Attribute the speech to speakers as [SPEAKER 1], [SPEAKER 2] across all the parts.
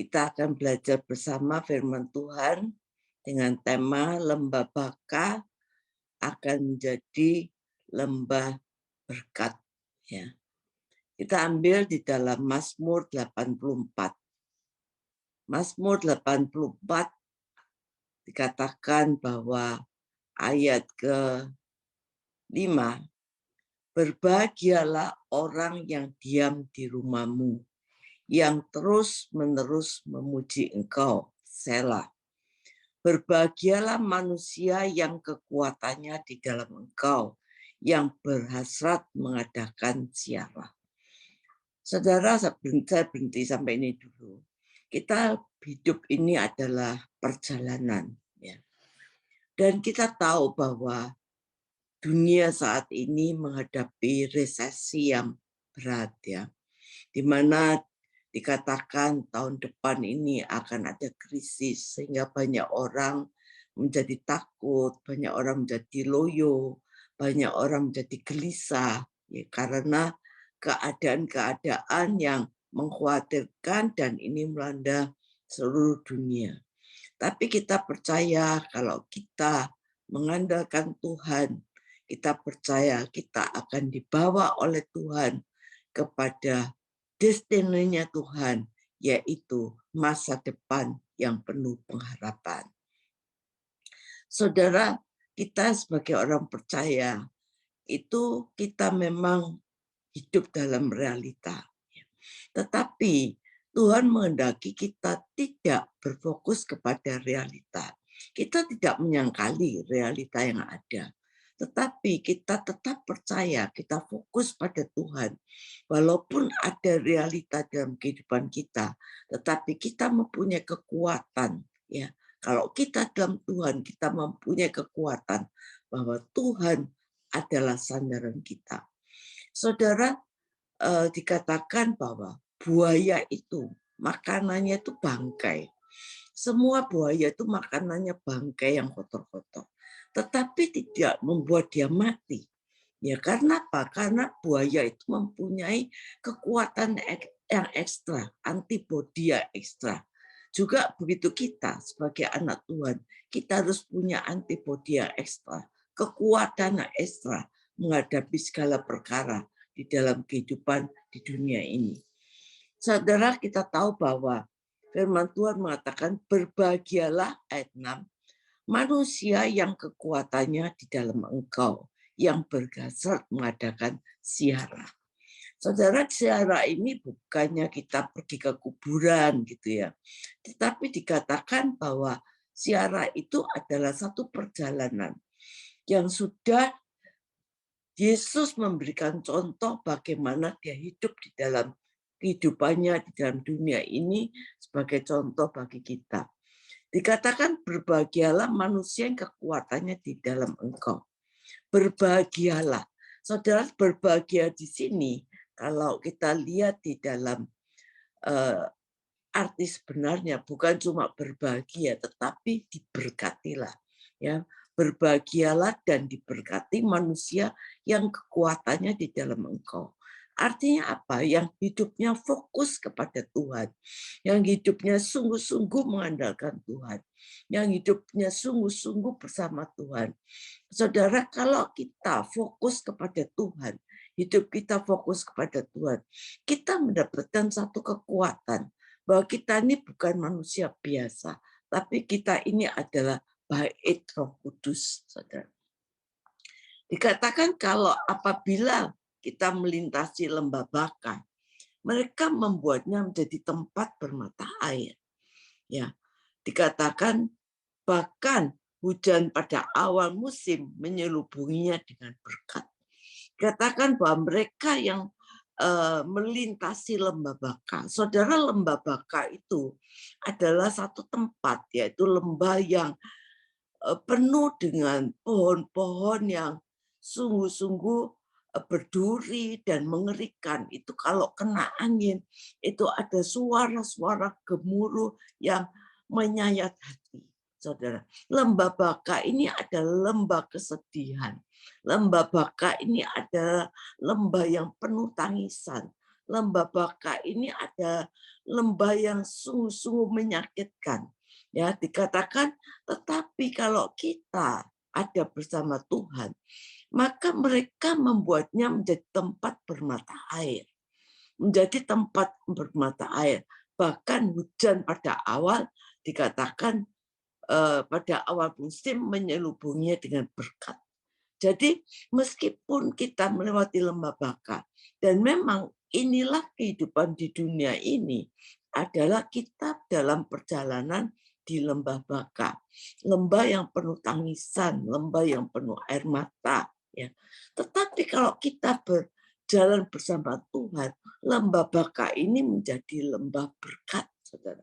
[SPEAKER 1] Kita akan belajar bersama firman Tuhan dengan tema lembah Baka akan menjadi lembah berkat. Ya. Kita ambil di dalam Mazmur 84. Mazmur 84 dikatakan bahwa ayat ke-5, berbahagialah orang yang diam di rumahmu, yang terus-menerus memuji Engkau, Selah. Berbahagialah manusia yang kekuatannya di dalam Engkau, yang berhasrat mengadakan ziarah. Saudara, saya berhenti sampai ini dulu. Kita hidup ini adalah perjalanan. Ya. Dan kita tahu bahwa dunia saat ini menghadapi resesi yang berat, ya, di mana dikatakan tahun depan ini akan ada krisis sehingga banyak orang menjadi takut, banyak orang menjadi loyo, banyak orang menjadi gelisah, ya, karena keadaan-keadaan yang mengkhawatirkan dan ini melanda seluruh dunia. Tapi kita percaya kalau kita mengandalkan Tuhan, kita percaya kita akan dibawa oleh Tuhan kepada destinenya Tuhan, yaitu masa depan yang penuh pengharapan. Saudara, kita sebagai orang percaya, itu kita memang hidup dalam realita. Tetapi Tuhan menghendaki kita tidak berfokus kepada realita. Kita tidak menyangkali realita yang ada. Tetapi kita tetap percaya, kita fokus pada Tuhan. Walaupun ada realita dalam kehidupan kita, tetapi kita mempunyai kekuatan. Ya, kalau kita dalam Tuhan, kita mempunyai kekuatan bahwa Tuhan adalah sandaran kita. Saudara, dikatakan bahwa buaya itu makanannya itu bangkai. Semua buaya itu makanannya bangkai yang kotor-kotor. Tetapi tidak membuat dia mati. Ya, karena apa? Karena buaya itu mempunyai kekuatan yang ekstra, antibodi yang ekstra. Juga begitu kita sebagai anak Tuhan, kita harus punya antibodi yang ekstra, kekuatan yang ekstra menghadapi segala perkara di dalam kehidupan di dunia ini. Saudara, kita tahu bahwa firman Tuhan mengatakan berbahagialah ayat 6, manusia yang kekuatannya di dalam Engkau, yang berhasrat mengadakan ziarah. Saudara, ziarah ini bukannya kita pergi ke kuburan gitu ya, tetapi dikatakan bahwa ziarah itu adalah satu perjalanan yang sudah Yesus memberikan contoh bagaimana dia hidup di dalam kehidupannya di dalam dunia ini sebagai contoh bagi kita. Dikatakan berbahagialah manusia yang kekuatannya di dalam Engkau. Berbahagialah. Saudara, berbahagia di sini kalau kita lihat di dalam arti sebenarnya bukan cuma berbahagia tetapi diberkatilah. Ya, berbahagialah dan diberkati manusia yang kekuatannya di dalam Engkau. Artinya apa? Yang hidupnya fokus kepada Tuhan. Yang hidupnya sungguh-sungguh mengandalkan Tuhan. Yang hidupnya sungguh-sungguh bersama Tuhan. Saudara, kalau kita fokus kepada Tuhan, hidup kita fokus kepada Tuhan, kita mendapatkan satu kekuatan bahwa kita ini bukan manusia biasa, tapi kita ini adalah bait Roh Kudus, saudara. Dikatakan kalau apabila kita melintasi lembah Baka, mereka membuatnya menjadi tempat bermata air. Ya, dikatakan bahkan hujan pada awal musim menyelubunginya dengan berkat. Dikatakan bahwa mereka yang melintasi lembah Baka. Saudara, lembah Baka itu adalah satu tempat, yaitu lembah yang penuh dengan pohon-pohon yang sungguh-sungguh berduri dan mengerikan. Itu kalau kena angin, itu ada suara-suara gemuruh yang menyayat hati. Saudara, lembah Baka ini adalah lembah kesedihan. Lembah Baka ini adalah lembah yang penuh tangisan. lembah Baka ini ada lembah yang sungguh-sungguh menyakitkan. Ya, dikatakan, tetapi kalau kita ada bersama Tuhan, maka mereka membuatnya menjadi tempat bermata air. Menjadi tempat bermata air. Bahkan hujan pada awal dikatakan pada awal musim menyelubunginya dengan berkat. Jadi meskipun kita melewati lembah Baka, dan memang inilah kehidupan di dunia ini, adalah kita dalam perjalanan di lembah Baka. Lembah yang penuh tangisan, lembah yang penuh air mata. Ya. Tetapi kalau kita berjalan bersama Tuhan, lembah Baka ini menjadi lembah berkat, saudara.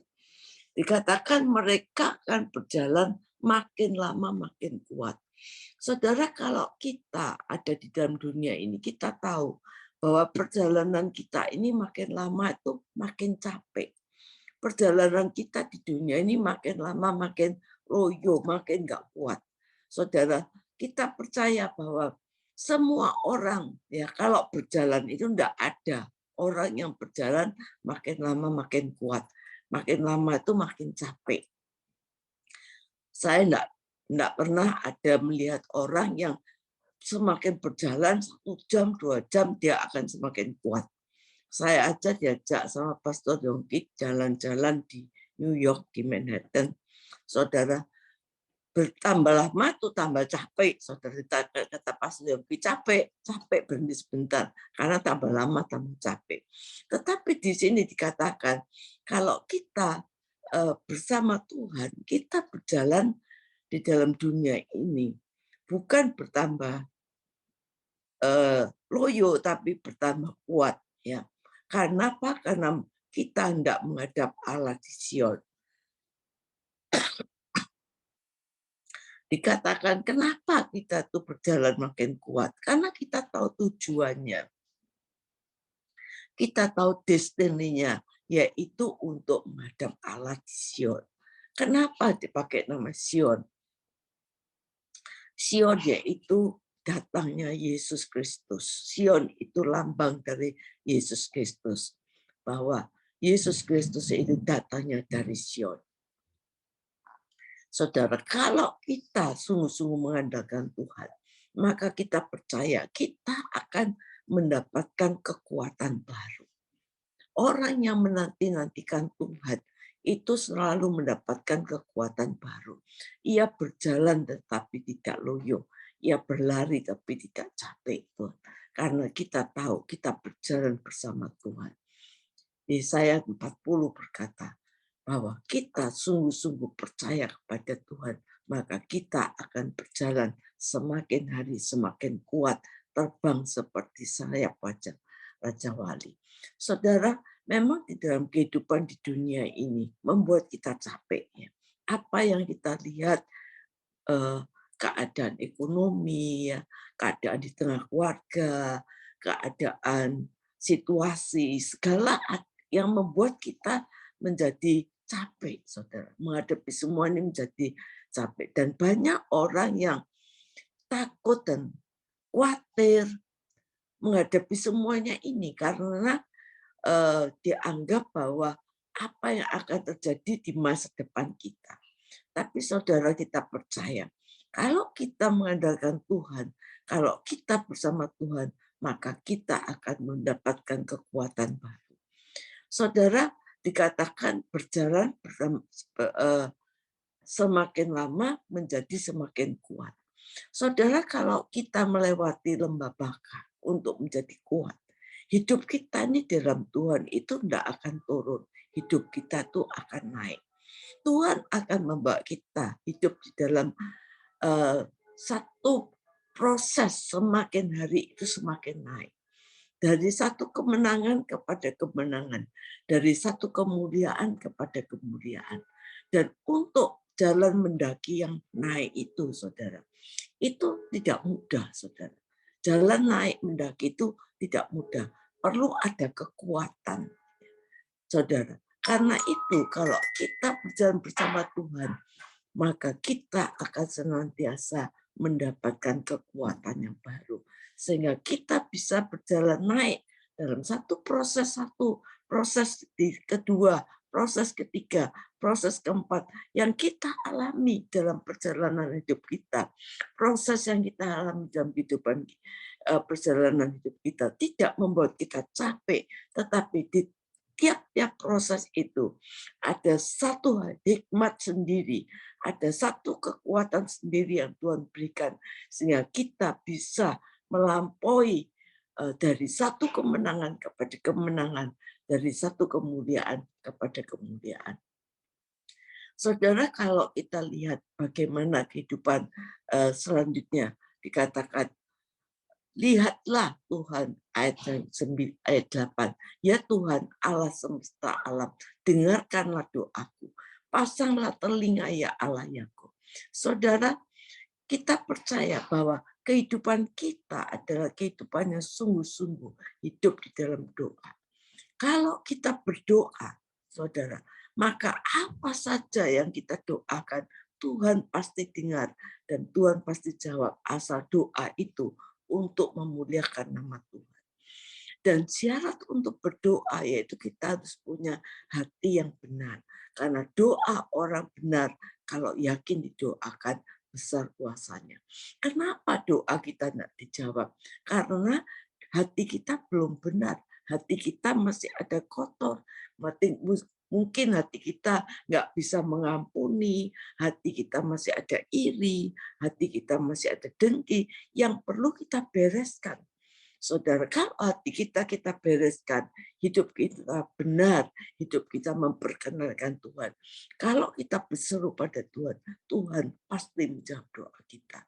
[SPEAKER 1] Dikatakan mereka akan berjalan makin lama makin kuat. Saudara, kalau kita ada di dalam dunia ini, kita tahu bahwa perjalanan kita ini makin lama itu makin capek. Perjalanan kita di dunia ini makin lama makin loyo, makin gak kuat. Saudara, kita percaya bahwa semua orang, ya kalau berjalan itu enggak ada orang yang berjalan makin lama makin kuat. Makin lama itu makin capek. Saya enggak pernah ada melihat orang yang semakin berjalan 1 jam, 2 jam, dia akan semakin kuat. Saya aja diajak sama Pastor Yongki jalan-jalan di New York, di Manhattan. Saudara, bertambah lama tuh tambah capek. Saudara, kata Pastor Yongki, capek berhenti sebentar. Karena tambah lama tambah capek. Tetapi di sini dikatakan, kalau kita bersama Tuhan, kita berjalan di dalam dunia ini, bukan bertambah loyo, tapi bertambah kuat. Ya. Karena apa? Karena kita hendak menghadap Allah di Sion. Dikatakan kenapa kita tuh berjalan makin kuat? Karena kita tahu tujuannya. Kita tahu destininya, yaitu untuk menghadap Allah di Sion. Kenapa dipakai nama Sion? Sion yaitu datangnya Yesus Kristus. Sion itu lambang dari Yesus Kristus. Bahwa Yesus Kristus itu datangnya dari Sion. Saudara, kalau kita sungguh-sungguh mengandalkan Tuhan, maka kita percaya kita akan mendapatkan kekuatan baru. Orang yang menanti-nantikan Tuhan itu selalu mendapatkan kekuatan baru. Ia berjalan tetapi tidak loyo. Ia berlari tapi tidak capek, Tuhan. Karena kita tahu kita berjalan bersama Tuhan. Yesaya 40 berkata bahwa kita sungguh-sungguh percaya kepada Tuhan, maka kita akan berjalan semakin hari semakin kuat, terbang seperti sayap Raja Wali. Saudara, memang di dalam kehidupan di dunia ini membuat kita capek. Ya. Apa yang kita lihat, keadaan ekonomi, ya, keadaan di tengah keluarga, keadaan situasi, segala yang membuat kita menjadi capek, saudara. Menghadapi semua ini menjadi capek. Dan banyak orang yang takut dan khawatir menghadapi semuanya ini karena dianggap bahwa apa yang akan terjadi di masa depan kita. Tapi saudara, kita percaya, kalau kita mengandalkan Tuhan, kalau kita bersama Tuhan, maka kita akan mendapatkan kekuatan baru. Saudara, dikatakan berjalan semakin lama menjadi semakin kuat. Saudara, kalau kita melewati lembah Baka untuk menjadi kuat, hidup kita ini dalam Tuhan itu tidak akan turun. Hidup kita tuh akan naik. Tuhan akan membawa kita hidup di dalam satu proses, semakin hari itu semakin naik. Dari satu kemenangan kepada kemenangan. Dari satu kemuliaan kepada kemuliaan. Dan untuk jalan mendaki yang naik itu, saudara, itu tidak mudah, saudara. Jalan naik mendaki itu tidak mudah. Perlu ada kekuatan, saudara. Karena itu kalau kita berjalan bersama Tuhan, maka kita akan senantiasa mendapatkan kekuatan yang baru. Sehingga kita bisa berjalan naik dalam satu proses kedua, proses ketiga, proses keempat yang kita alami dalam perjalanan hidup kita, proses yang kita alami dalam kehidupan perjalanan hidup kita tidak membuat kita capek, tetapi di tiap-tiap proses itu ada satu hikmat sendiri, ada satu kekuatan sendiri yang Tuhan berikan sehingga kita bisa melampaui dari satu kemenangan kepada kemenangan, dari satu kemuliaan kepada kemuliaan. Saudara, kalau kita lihat bagaimana kehidupan selanjutnya, dikatakan, lihatlah Tuhan, ayat 8. Ya Tuhan Allah semesta alam, dengarkanlah doaku. Pasanglah telinga ya Allah Yakub. Saudara, kita percaya bahwa kehidupan kita adalah kehidupan yang sungguh-sungguh hidup di dalam doa. Kalau kita berdoa, saudara, maka apa saja yang kita doakan, Tuhan pasti dengar dan Tuhan pasti jawab asal doa itu untuk memuliakan nama Tuhan. Dan syarat untuk berdoa yaitu kita harus punya hati yang benar. Karena doa orang benar kalau yakin didoakan besar kuasanya. Kenapa doa kita tidak dijawab? Karena hati kita belum benar. Hati kita masih ada kotor. Mungkin hati kita nggak bisa mengampuni, hati kita masih ada iri, hati kita masih ada dengki yang perlu kita bereskan. Saudara, kalau hati kita bereskan, hidup kita benar, hidup kita memperkenalkan Tuhan. Kalau kita berseru pada Tuhan, Tuhan pasti menjawab doa kita.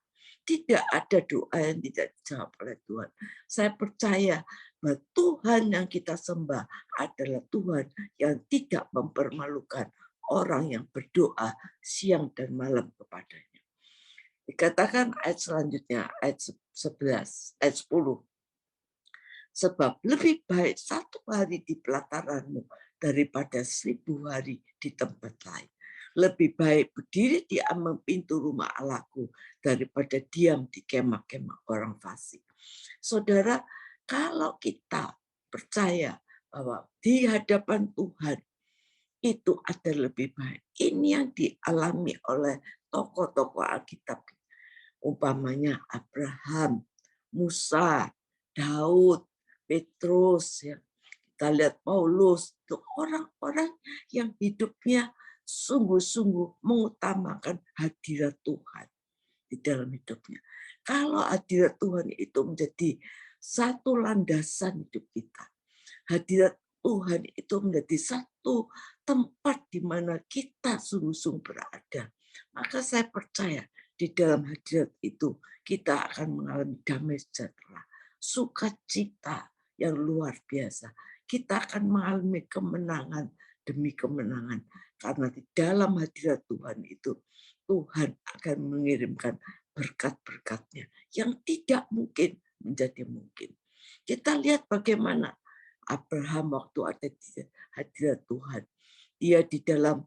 [SPEAKER 1] Tidak ada doa yang tidak dijawab oleh Tuhan. Saya percaya bahwa Tuhan yang kita sembah adalah Tuhan yang tidak mempermalukan orang yang berdoa siang dan malam kepadanya. Dikatakan ayat selanjutnya, ayat 11, ayat 10. Sebab lebih baik 1 hari di pelataranmu daripada 1000 hari di tempat lain. Lebih baik berdiri di ambang pintu rumah Allahku daripada diam di kemah-kemah orang fasik. Saudara, kalau kita percaya bahwa di hadapan Tuhan itu ada lebih baik. Ini yang dialami oleh tokoh-tokoh Alkitab. Umpamanya Abraham, Musa, Daud, Petrus, ya. Kita lihat Paulus, itu orang-orang yang hidupnya sungguh-sungguh mengutamakan hadirat Tuhan di dalam hidupnya. Kalau hadirat Tuhan itu menjadi satu landasan hidup kita, hadirat Tuhan itu menjadi satu tempat di mana kita sungguh-sungguh berada, maka saya percaya di dalam hadirat itu kita akan mengalami damai sejahtera, sukacita yang luar biasa. Kita akan mengalami kemenangan demi kemenangan. Karena di dalam hadirat Tuhan itu, Tuhan akan mengirimkan berkat-berkatnya yang tidak mungkin menjadi mungkin. Kita lihat bagaimana Abraham waktu ada di hadirat Tuhan. Dia di dalam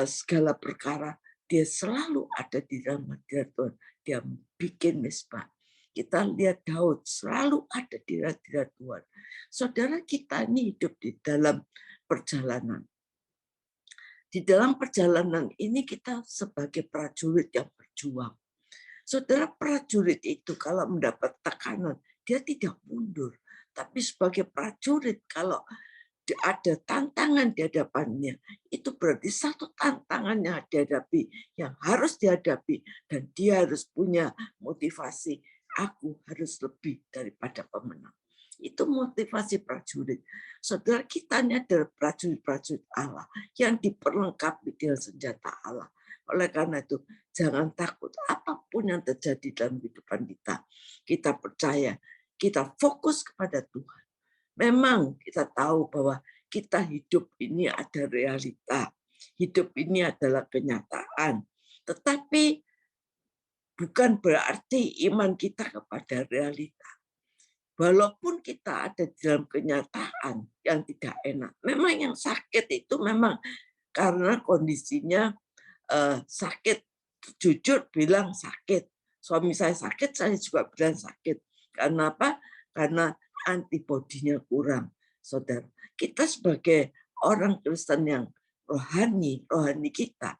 [SPEAKER 1] segala perkara, dia selalu ada di dalam hadirat Tuhan. Dia bikin mezbah. Kita lihat Daud selalu ada di hadirat Tuhan. Saudara, kita ini hidup di dalam perjalanan. Di dalam perjalanan ini kita sebagai prajurit yang berjuang. Saudara, prajurit itu kalau mendapat tekanan, dia tidak mundur. Tapi sebagai prajurit, kalau ada tantangan di hadapannya, itu berarti satu tantangan yang dihadapi, yang harus dihadapi, dan dia harus punya motivasi. Aku harus lebih daripada pemenang. Itu motivasi prajurit. Saudara, kita ini adalah prajurit-prajurit Allah yang diperlengkapi dengan senjata Allah. Oleh karena itu, jangan takut apapun yang terjadi dalam kehidupan kita. Kita percaya, kita fokus kepada Tuhan. Memang kita tahu bahwa kita hidup ini ada realita. Hidup ini adalah kenyataan. Tetapi bukan berarti iman kita kepada realita. Walaupun kita ada di dalam kenyataan yang tidak enak. Memang yang sakit itu memang karena kondisinya sakit. Jujur bilang sakit. Suami saya sakit, saya juga bilang sakit. Karena apa? Karena antibodinya kurang, saudara. Kita sebagai orang Kristen yang rohani kita,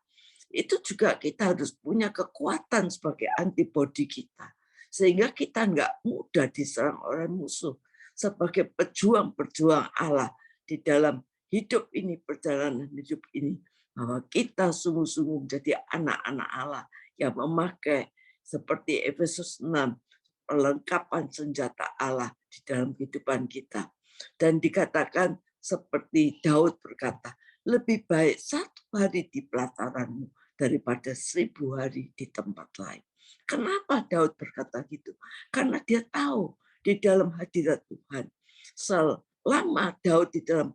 [SPEAKER 1] itu juga kita harus punya kekuatan sebagai antibodi kita. Sehingga kita nggak mudah diserang oleh musuh. Sebagai pejuang-pejuang Allah di dalam hidup ini, perjalanan hidup ini. Bahwa kita sungguh-sungguh menjadi anak-anak Allah yang memakai seperti Efesus 6, perlengkapan senjata Allah di dalam kehidupan kita. Dan dikatakan seperti Daud berkata, lebih baik 1 hari di pelataranmu daripada 1000 hari di tempat lain. Kenapa Daud berkata gitu? Karena dia tahu di dalam hadirat Tuhan, selama Daud di dalam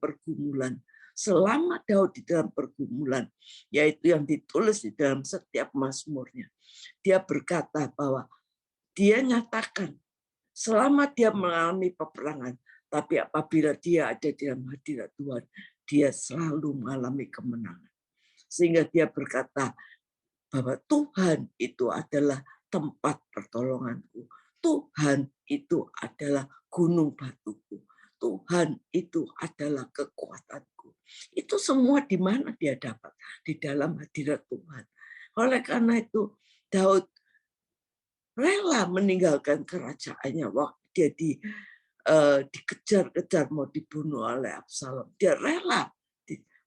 [SPEAKER 1] pergumulan, yaitu yang ditulis di dalam setiap mazmurnya, dia berkata bahwa dia nyatakan selama dia mengalami peperangan, tapi apabila dia ada di dalam hadirat Tuhan, dia selalu mengalami kemenangan. Sehingga dia berkata bahwa Tuhan itu adalah tempat pertolonganku. Tuhan itu adalah gunung batuku. Tuhan itu adalah kekuatanku. Itu semua di mana dia dapat? Di dalam hadirat Tuhan. Oleh karena itu, Daud rela meninggalkan kerajaannya waktu dia dikejar-kejar mau dibunuh oleh Absalom. Dia rela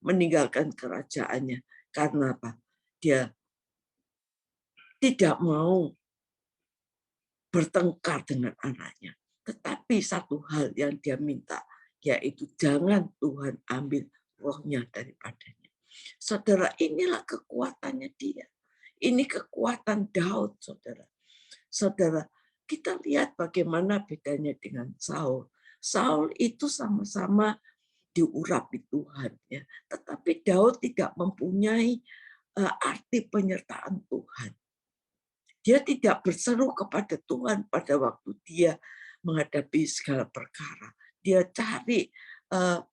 [SPEAKER 1] meninggalkan kerajaannya. Karena apa? Dia tidak mau bertengkar dengan anaknya. Tetapi satu hal yang dia minta, yaitu jangan Tuhan ambil rohnya daripadanya. Saudara, inilah kekuatannya dia. Ini kekuatan Daud, saudara. Saudara, kita lihat bagaimana bedanya dengan Saul. Saul itu sama-sama diurapi Tuhan, ya. Tetapi Daud tidak mempunyai arti penyertaan Tuhan. Dia tidak berseru kepada Tuhan pada waktu dia menghadapi segala perkara. Dia cari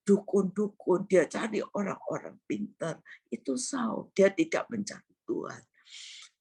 [SPEAKER 1] dukun-dukun, dia cari orang-orang pintar. Itu Saul. Dia tidak mencari Tuhan.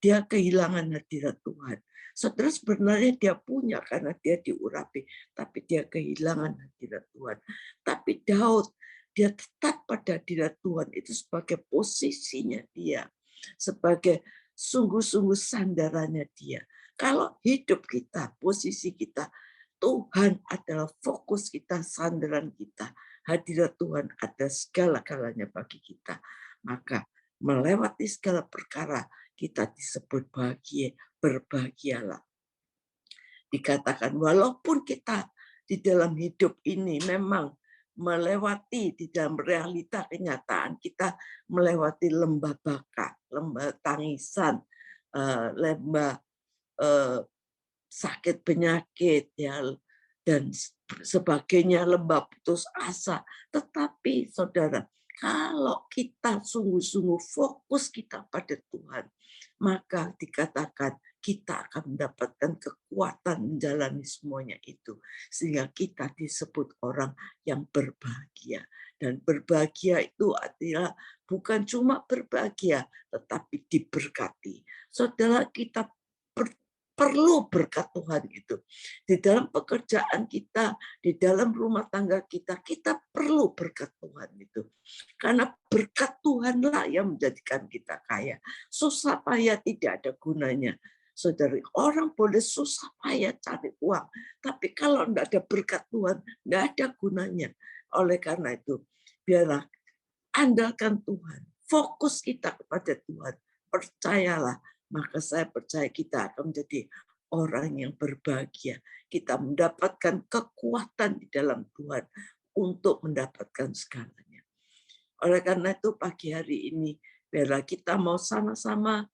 [SPEAKER 1] Dia kehilangan hadirat Tuhan. Saudara, sebenarnya dia punya karena dia diurapi, tapi dia kehilangan hadirat Tuhan. Tapi Daud, dia tetap pada hadirat Tuhan itu sebagai posisinya dia, sebagai sungguh-sungguh sandarannya dia. Kalau hidup kita, posisi kita, Tuhan adalah fokus kita, sandaran kita. Hadirat Tuhan ada segala-galanya bagi kita. Maka melewati segala perkara, kita disebut bahagia, berbahagialah. Dikatakan walaupun kita di dalam hidup ini memang melewati di dalam realita kenyataan, kita melewati lembah baka, lembah tangisan, lembah sakit penyakit, ya, dan sebagainya, lembah putus asa. Tetapi saudara, kalau kita sungguh-sungguh fokus kita pada Tuhan, maka dikatakan kita akan mendapatkan kekuatan menjalani semuanya itu. Sehingga kita disebut orang yang berbahagia. Dan berbahagia itu adalah bukan cuma berbahagia, tetapi diberkati. Saudara, kita perlu berkat Tuhan itu. Di dalam pekerjaan kita, di dalam rumah tangga kita, kita perlu berkat Tuhan itu. Karena berkat Tuhanlah yang menjadikan kita kaya. Susah payah tidak ada gunanya. Saudari, orang boleh susah payah cari uang, tapi kalau tidak ada berkat Tuhan, tidak ada gunanya. Oleh karena itu, biarlah andalkan Tuhan, fokus kita kepada Tuhan, percayalah, maka saya percaya kita akan menjadi orang yang berbahagia. Kita mendapatkan kekuatan di dalam Tuhan untuk mendapatkan segalanya. Oleh karena itu pagi hari ini, biarlah kita mau sama-sama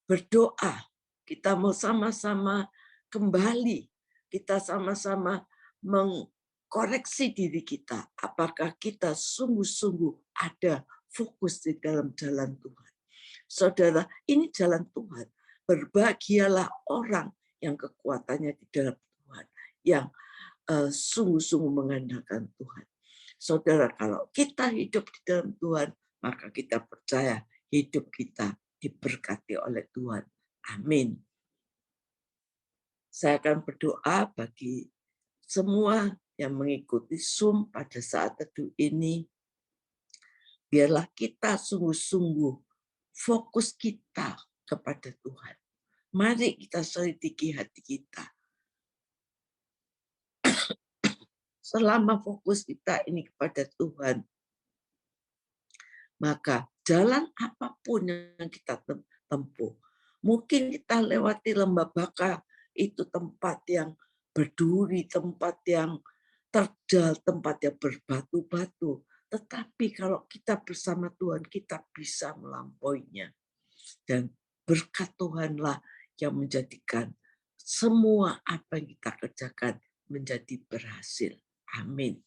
[SPEAKER 1] berdoa, kita mau sama-sama kembali, kita sama-sama mengkoreksi diri kita, apakah kita sungguh-sungguh ada fokus di dalam jalan Tuhan. Saudara, ini jalan Tuhan. Berbahagialah orang yang kekuatannya di dalam Tuhan, yang sungguh-sungguh mengandalkan Tuhan. Saudara, kalau kita hidup di dalam Tuhan, maka kita percaya hidup kita diberkati oleh Tuhan. Amin. Saya akan berdoa bagi semua yang mengikuti Zoom pada saat teduh ini, biarlah kita sungguh-sungguh fokus kita kepada Tuhan. Mari kita selidiki hati kita. Selama fokus kita ini kepada Tuhan, maka jalan apapun yang kita tempuh, mungkin kita lewati lembah Baka, itu tempat yang berduri, tempat yang terjal, tempat yang berbatu-batu. Tetapi kalau kita bersama Tuhan, kita bisa melampauinya. Dan berkat Tuhanlah yang menjadikan semua apa yang kita kerjakan menjadi berhasil. Amin.